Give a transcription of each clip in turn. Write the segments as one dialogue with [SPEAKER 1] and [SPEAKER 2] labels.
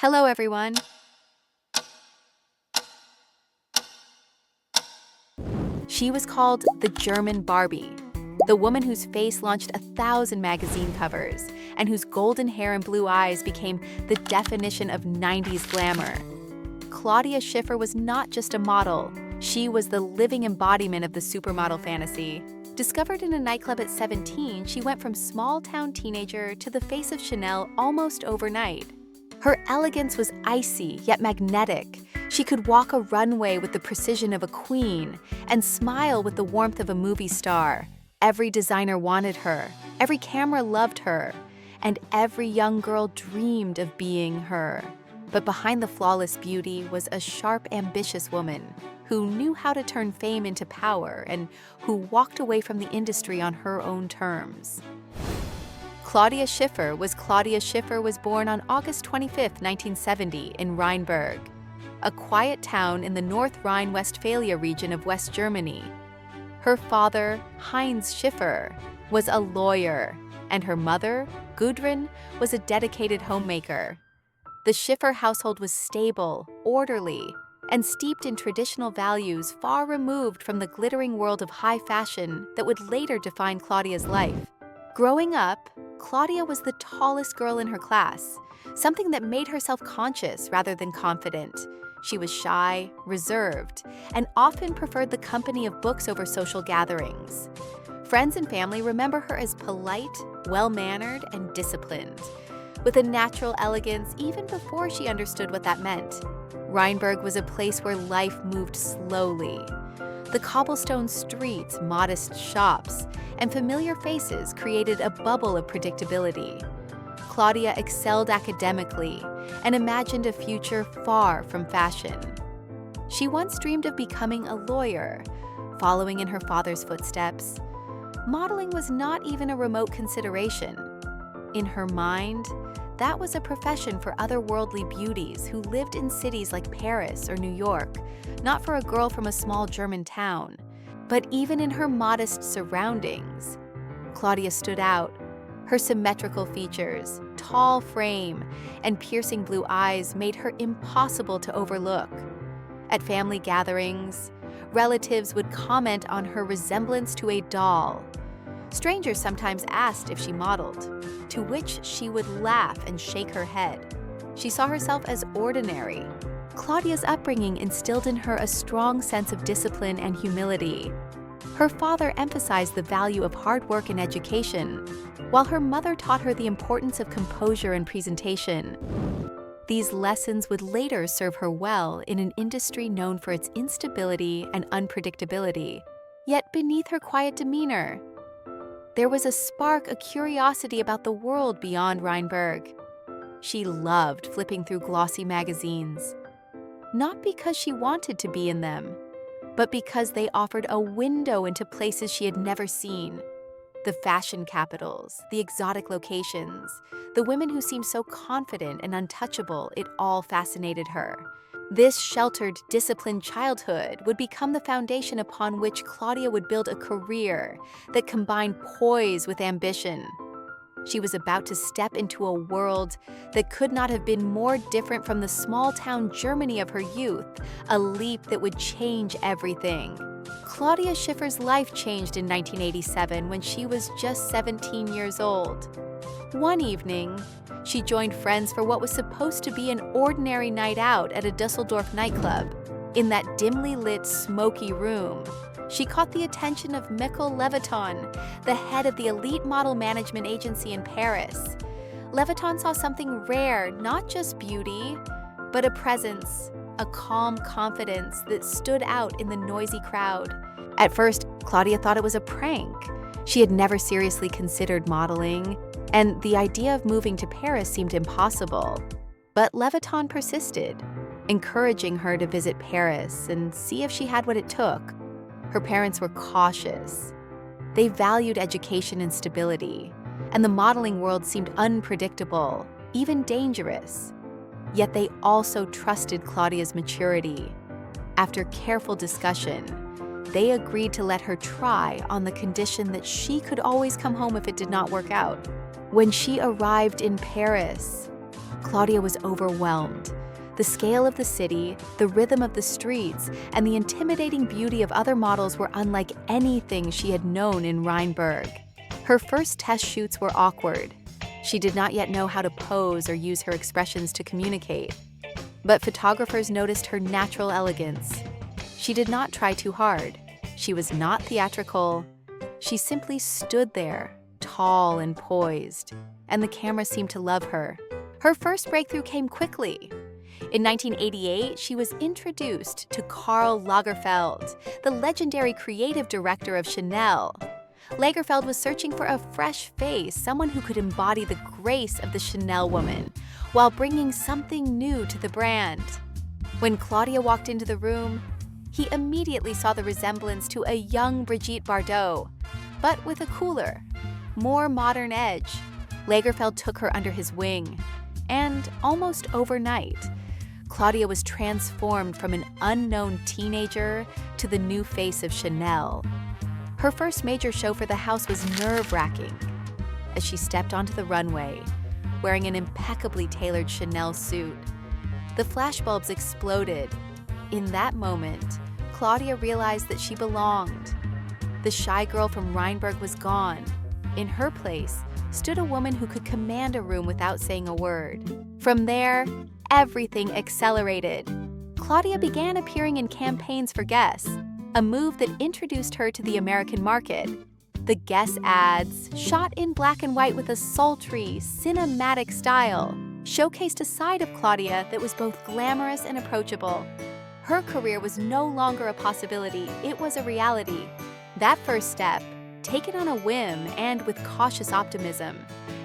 [SPEAKER 1] Hello, everyone. She was called the German Barbie, the woman whose face launched 1,000 magazine covers and whose golden hair and blue eyes became the definition of 90s glamour. Claudia Schiffer was not just a model, she was the living embodiment of the supermodel fantasy. Discovered in a nightclub at 17, she went from small-town teenager to the face of Chanel almost overnight. Her elegance was icy yet magnetic. She could walk a runway with the precision of a queen and smile with the warmth of a movie star. Every designer wanted her, every camera loved her, and every young girl dreamed of being her. But behind the flawless beauty was a sharp, ambitious woman who knew how to turn fame into power and who walked away from the industry on her own terms. Claudia Schiffer was born on August 25, 1970, in Rheinberg, a quiet town in the North Rhine-Westphalia region of West Germany. Her father, Heinz Schiffer, was a lawyer, and her mother, Gudrun, was a dedicated homemaker. The Schiffer household was stable, orderly, and steeped in traditional values far removed from the glittering world of high fashion that would later define Claudia's life. Growing up, Claudia was the tallest girl in her class, something that made her self-conscious rather than confident. She was shy, reserved, and often preferred the company of books over social gatherings. Friends and family remember her as polite, well-mannered, and disciplined, with a natural elegance even before she understood what that meant. Rheinberg was a place where life moved slowly. The cobblestone streets, modest shops, and familiar faces created a bubble of predictability. Claudia excelled academically and imagined a future far from fashion. She once dreamed of becoming a lawyer, following in her father's footsteps. Modeling was not even a remote consideration. In her mind, that was a profession for otherworldly beauties who lived in cities like Paris or New York, not for a girl from a small German town. But even in her modest surroundings, Claudia stood out. Her symmetrical features, tall frame, and piercing blue eyes made her impossible to overlook. At family gatherings, relatives would comment on her resemblance to a doll. Strangers sometimes asked if she modeled, to which she would laugh and shake her head. She saw herself as ordinary. Claudia's upbringing instilled in her a strong sense of discipline and humility. Her father emphasized the value of hard work and education, while her mother taught her the importance of composure and presentation. These lessons would later serve her well in an industry known for its instability and unpredictability. Yet beneath her quiet demeanor, there was a spark, a curiosity about the world beyond Rheinberg. She loved flipping through glossy magazines, not because she wanted to be in them, but because they offered a window into places she had never seen. The fashion capitals, the exotic locations, the women who seemed so confident and untouchable, it all fascinated her. This sheltered, disciplined childhood would become the foundation upon which Claudia would build a career that combined poise with ambition. She was about to step into a world that could not have been more different from the small-town Germany of her youth, a leap that would change everything. Claudia Schiffer's life changed in 1987 when she was just 17 years old. One evening, she joined friends for what was supposed to be an ordinary night out at a Dusseldorf nightclub. In that dimly lit, smoky room, she caught the attention of Mikkel Leviton, the head of the elite model management agency in Paris. Leviton saw something rare, not just beauty, but a presence, a calm confidence that stood out in the noisy crowd. At first, Claudia thought it was a prank. She had never seriously considered modeling, and the idea of moving to Paris seemed impossible. But Leviton persisted, encouraging her to visit Paris and see if she had what it took. Her parents were cautious. They valued education and stability, and the modeling world seemed unpredictable, even dangerous. Yet they also trusted Claudia's maturity. After careful discussion, they agreed to let her try on the condition that she could always come home if it did not work out. When she arrived in Paris, Claudia was overwhelmed. The scale of the city, the rhythm of the streets, and the intimidating beauty of other models were unlike anything she had known in Rheinberg. Her first test shoots were awkward. She did not yet know how to pose or use her expressions to communicate. But photographers noticed her natural elegance. She did not try too hard. She was not theatrical. She simply stood there, tall and poised, and the camera seemed to love her. Her first breakthrough came quickly. In 1988, she was introduced to Karl Lagerfeld, the legendary creative director of Chanel. Lagerfeld was searching for a fresh face, someone who could embody the grace of the Chanel woman, while bringing something new to the brand. When Claudia walked into the room, he immediately saw the resemblance to a young Brigitte Bardot, but with a cooler, more modern edge. Lagerfeld took her under his wing, and almost overnight, Claudia was transformed from an unknown teenager to the new face of Chanel. Her first major show for the house was nerve-wracking. As she stepped onto the runway, wearing an impeccably tailored Chanel suit, the flashbulbs exploded. In that moment, Claudia realized that she belonged. The shy girl from Rheinberg was gone. In her place stood a woman who could command a room without saying a word. From there, everything accelerated. Claudia began appearing in campaigns for Guess, a move that introduced her to the American market. The Guess ads, shot in black and white with a sultry, cinematic style, showcased a side of Claudia that was both glamorous and approachable. Her career was no longer a possibility, it was a reality. That first step, taken on a whim and with cautious optimism,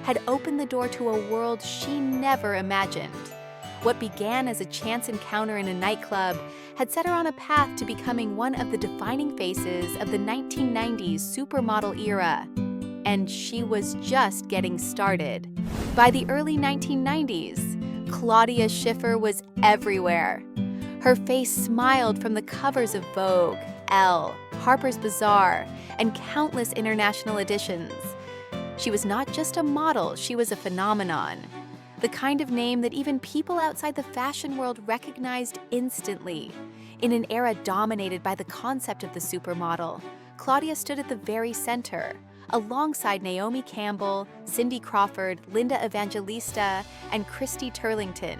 [SPEAKER 1] had opened the door to a world she never imagined. What began as a chance encounter in a nightclub had set her on a path to becoming one of the defining faces of the 1990s supermodel era. And she was just getting started. By the early 1990s, Claudia Schiffer was everywhere. Her face smiled from the covers of Vogue, Elle, Harper's Bazaar, and countless international editions. She was not just a model, she was a phenomenon. The kind of name that even people outside the fashion world recognized instantly. In an era dominated by the concept of the supermodel, Claudia stood at the very center, alongside Naomi Campbell, Cindy Crawford, Linda Evangelista, and Christy Turlington.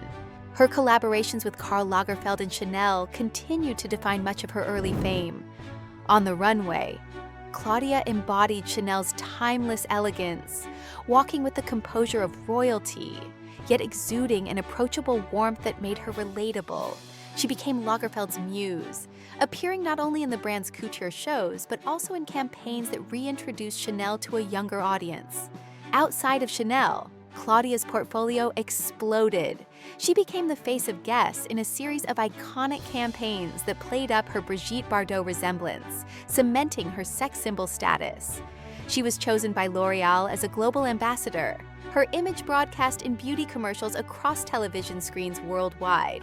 [SPEAKER 1] Her collaborations with Karl Lagerfeld and Chanel continued to define much of her early fame. On the runway, Claudia embodied Chanel's timeless elegance, walking with the composure of royalty, yet exuding an approachable warmth that made her relatable. She became Lagerfeld's muse, appearing not only in the brand's couture shows, but also in campaigns that reintroduced Chanel to a younger audience. Outside of Chanel, Claudia's portfolio exploded. She became the face of Guess in a series of iconic campaigns that played up her Brigitte Bardot resemblance, cementing her sex symbol status. She was chosen by L'Oreal as a global ambassador. Her image broadcast in beauty commercials across television screens worldwide.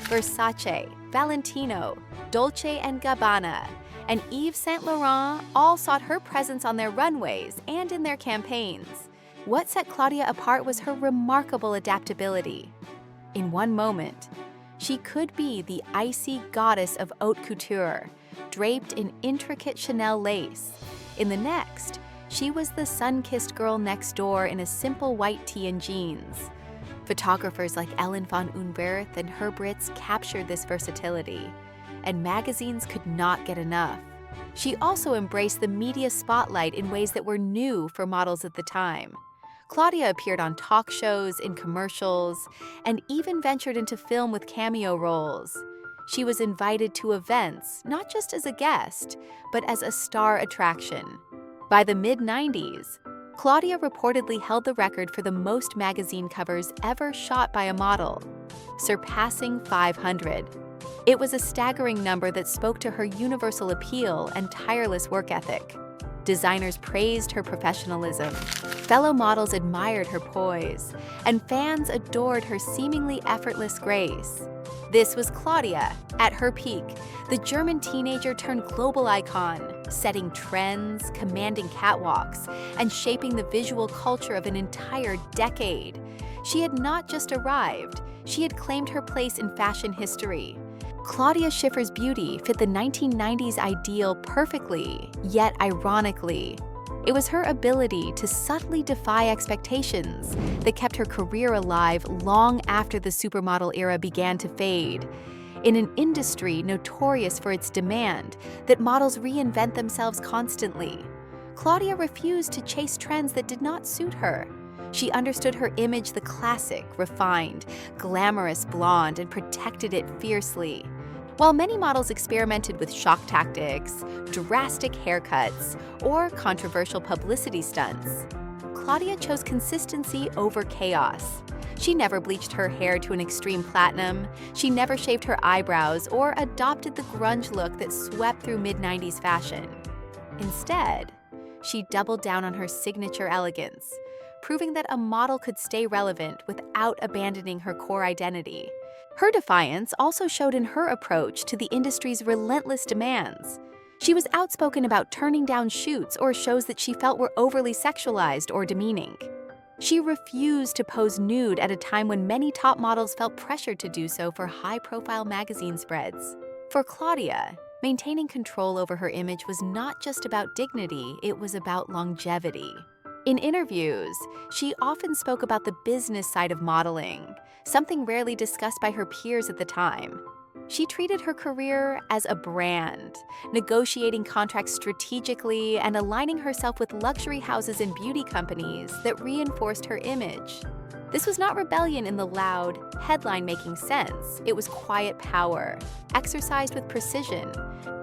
[SPEAKER 1] Versace, Valentino, Dolce & Gabbana, and Yves Saint Laurent all sought her presence on their runways and in their campaigns. What set Claudia apart was her remarkable adaptability. In one moment, she could be the icy goddess of haute couture, draped in intricate Chanel lace. In the next, she was the sun-kissed girl next door in a simple white tee and jeans. Photographers like Ellen von Unwerth and Herb Ritz captured this versatility, and magazines could not get enough. She also embraced the media spotlight in ways that were new for models at the time. Claudia appeared on talk shows, in commercials, and even ventured into film with cameo roles. She was invited to events, not just as a guest, but as a star attraction. By the mid-90s, Claudia reportedly held the record for the most magazine covers ever shot by a model, surpassing 500. It was a staggering number that spoke to her universal appeal and tireless work ethic. Designers praised her professionalism, fellow models admired her poise, and fans adored her seemingly effortless grace. This was Claudia, at her peak, the German teenager turned global icon, setting trends, commanding catwalks, and shaping the visual culture of an entire decade. She had not just arrived, she had claimed her place in fashion history. Claudia Schiffer's beauty fit the 1990s ideal perfectly, yet ironically. It was her ability to subtly defy expectations that kept her career alive long after the supermodel era began to fade. In an industry notorious for its demand that models reinvent themselves constantly, Claudia refused to chase trends that did not suit her. She understood her image the classic, refined, glamorous blonde and protected it fiercely. While many models experimented with shock tactics, drastic haircuts, or controversial publicity stunts, Claudia chose consistency over chaos. She never bleached her hair to an extreme platinum, she never shaved her eyebrows, or adopted the grunge look that swept through mid-90s fashion. Instead, she doubled down on her signature elegance, proving that a model could stay relevant without abandoning her core identity. Her defiance also showed in her approach to the industry's relentless demands. She was outspoken about turning down shoots or shows that she felt were overly sexualized or demeaning. She refused to pose nude at a time when many top models felt pressured to do so for high-profile magazine spreads. For Claudia, maintaining control over her image was not just about dignity, it was about longevity. In interviews, she often spoke about the business side of modeling, something rarely discussed by her peers at the time. She treated her career as a brand, negotiating contracts strategically and aligning herself with luxury houses and beauty companies that reinforced her image. This was not rebellion in the loud, headline-making sense. It was quiet power, exercised with precision.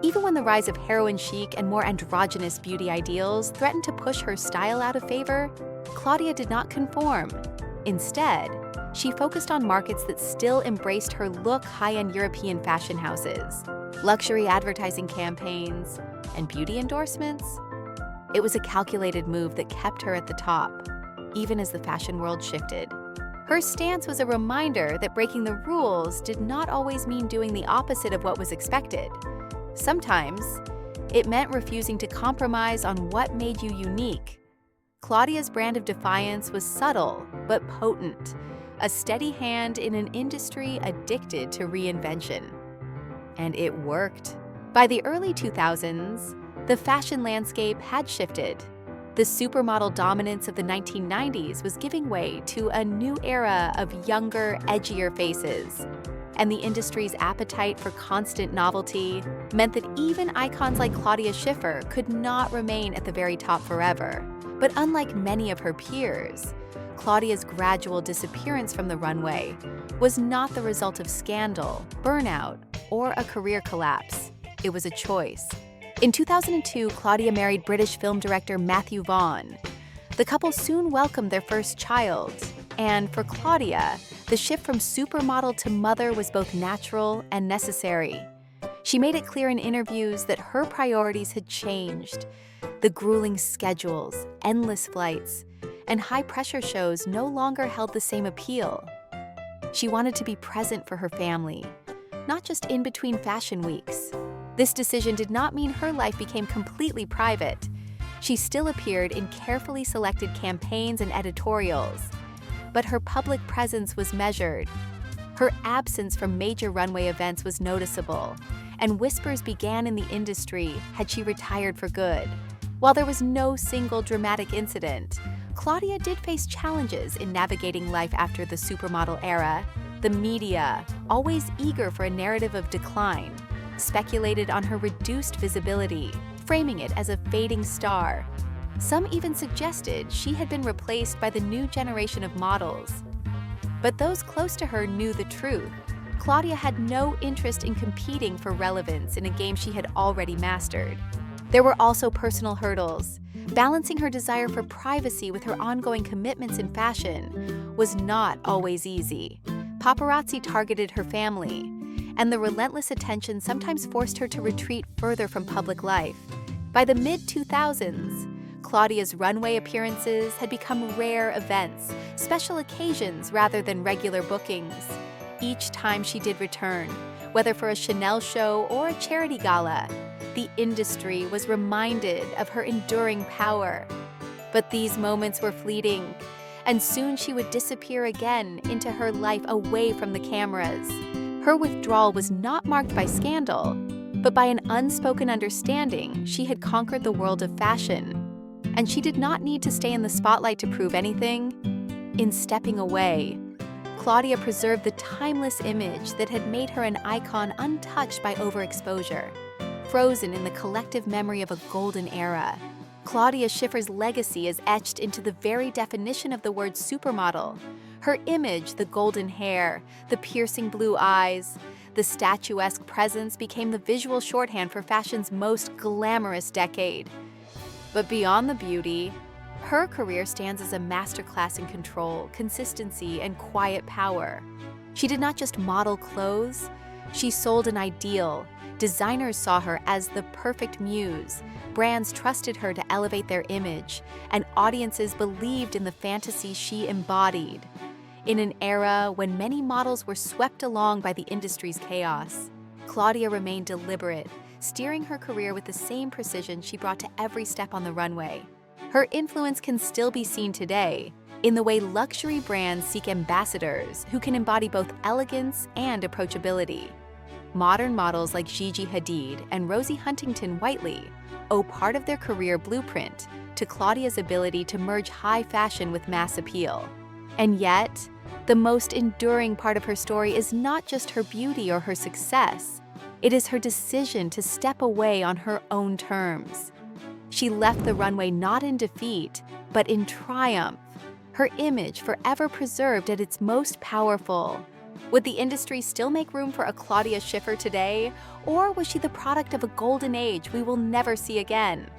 [SPEAKER 1] Even when the rise of heroin chic and more androgynous beauty ideals threatened to push her style out of favor, Claudia did not conform. Instead, she focused on markets that still embraced her look, high-end European fashion houses, luxury advertising campaigns, and beauty endorsements. It was a calculated move that kept her at the top, even as the fashion world shifted. Her stance was a reminder that breaking the rules did not always mean doing the opposite of what was expected. Sometimes, it meant refusing to compromise on what made you unique. Claudia's brand of defiance was subtle but potent, a steady hand in an industry addicted to reinvention. And it worked. By the early 2000s, the fashion landscape had shifted. The supermodel dominance of the 1990s was giving way to a new era of younger, edgier faces. And the industry's appetite for constant novelty meant that even icons like Claudia Schiffer could not remain at the very top forever. But unlike many of her peers, Claudia's gradual disappearance from the runway was not the result of scandal, burnout, or a career collapse. It was a choice. In 2002, Claudia married British film director Matthew Vaughn. The couple soon welcomed their first child, and for Claudia, the shift from supermodel to mother was both natural and necessary. She made it clear in interviews that her priorities had changed. The grueling schedules, endless flights, and high-pressure shows no longer held the same appeal. She wanted to be present for her family, not just in between fashion weeks. This decision did not mean her life became completely private. She still appeared in carefully selected campaigns and editorials, but her public presence was measured. Her absence from major runway events was noticeable, and whispers began in the industry had she retired for good. While there was no single dramatic incident, Claudia did face challenges in navigating life after the supermodel era. The media, always eager for a narrative of decline, speculated on her reduced visibility, framing it as a fading star. Some even suggested she had been replaced by the new generation of models. But those close to her knew the truth. Claudia had no interest in competing for relevance in a game she had already mastered. There were also personal hurdles. Balancing her desire for privacy with her ongoing commitments in fashion was not always easy. Paparazzi targeted her family, and the relentless attention sometimes forced her to retreat further from public life. By the mid-2000s, Claudia's runway appearances had become rare events, special occasions rather than regular bookings. Each time she did return, whether for a Chanel show or a charity gala, the industry was reminded of her enduring power. But these moments were fleeting. and soon she would disappear again into her life away from the cameras. Her withdrawal was not marked by scandal, but by an unspoken understanding she had conquered the world of fashion, and she did not need to stay in the spotlight to prove anything. In stepping away, Claudia preserved the timeless image that had made her an icon untouched by overexposure. Frozen in the collective memory of a golden era, Claudia Schiffer's legacy is etched into the very definition of the word supermodel. Her image, the golden hair, the piercing blue eyes, the statuesque presence became the visual shorthand for fashion's most glamorous decade. But beyond the beauty, her career stands as a masterclass in control, consistency, and quiet power. She did not just model clothes, she sold an ideal. Designers saw her as the perfect muse, brands trusted her to elevate their image, and audiences believed in the fantasy she embodied. In an era when many models were swept along by the industry's chaos, Claudia remained deliberate, steering her career with the same precision she brought to every step on the runway. Her influence can still be seen today in the way luxury brands seek ambassadors who can embody both elegance and approachability. Modern models like Gigi Hadid and Rosie Huntington-Whiteley owe part of their career blueprint to Claudia's ability to merge high fashion with mass appeal. And yet, the most enduring part of her story is not just her beauty or her success. It is her decision to step away on her own terms. She left the runway not in defeat, but in triumph, her image forever preserved at its most powerful. Would the industry still make room for a Claudia Schiffer today, or was she the product of a golden age we will never see again?